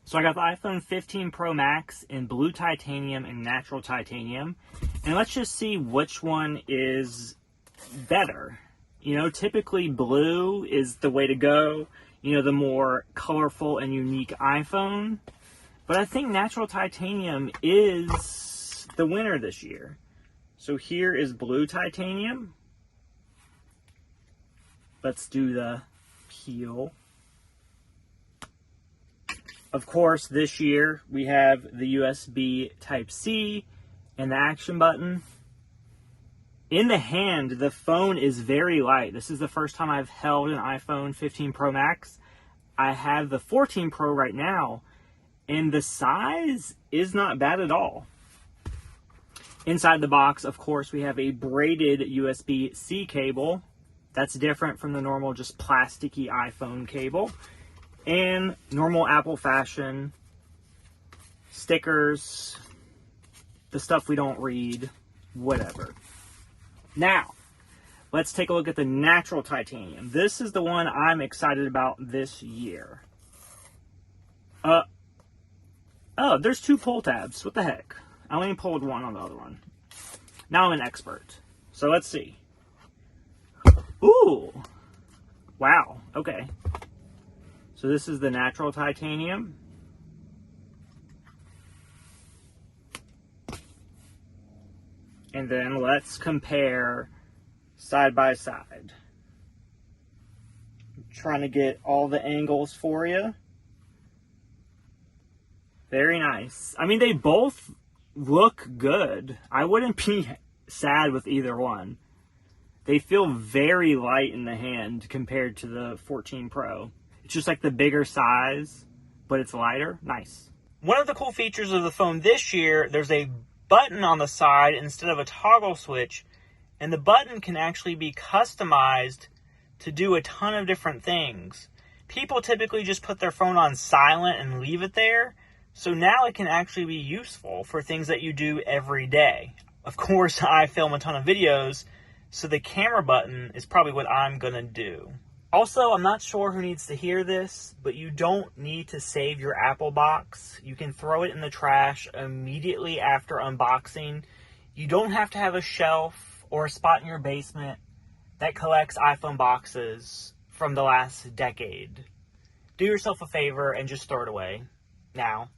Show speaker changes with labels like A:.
A: So I got the iPhone 15 Pro Max in blue titanium and natural titanium. And let's just see which one is better. You know, typically blue is the way to go. You know, the more colorful and unique iPhone. But I think natural titanium is the winner this year. So here is blue titanium. Let's do the peel. Of course, this year we have the USB Type-C and the action button. In the hand, the phone is very light. This is the first time I've held an iPhone 15 Pro Max. I have the 14 Pro right now, and the size is not bad at all. Inside the box, of course, we have a braided USB-C cable. That's different from the normal just plasticky iPhone cable. And normal Apple fashion, stickers, the stuff we don't read, whatever. Now, let's take a look at the natural titanium. This is the one I'm excited about this year. Oh, there's two pull tabs. What the heck? I only pulled one on the other one. Now I'm an expert. So let's see. Ooh. Wow. Okay. So this is the natural titanium. And then let's compare side by side. I'm trying to get all the angles for you. Very nice. I mean, they both look good. I wouldn't be sad with either one. They feel very light in the hand compared to the 14 Pro. It's just like the bigger size, but it's lighter. Nice. One of the cool features of the phone this year, there's a button on the side instead of a toggle switch, and the button can actually be customized to do a ton of different things. People typically just put their phone on silent and leave it there, so now it can actually be useful for things that you do every day. Of course, I film a ton of videos, so the camera button is probably what I'm gonna do. Also, I'm not sure who needs to hear this, but you don't need to save your Apple box. You can throw it in the trash immediately after unboxing. You don't have to have a shelf or a spot in your basement that collects iPhone boxes from the last decade. Do yourself a favor and just throw it away now.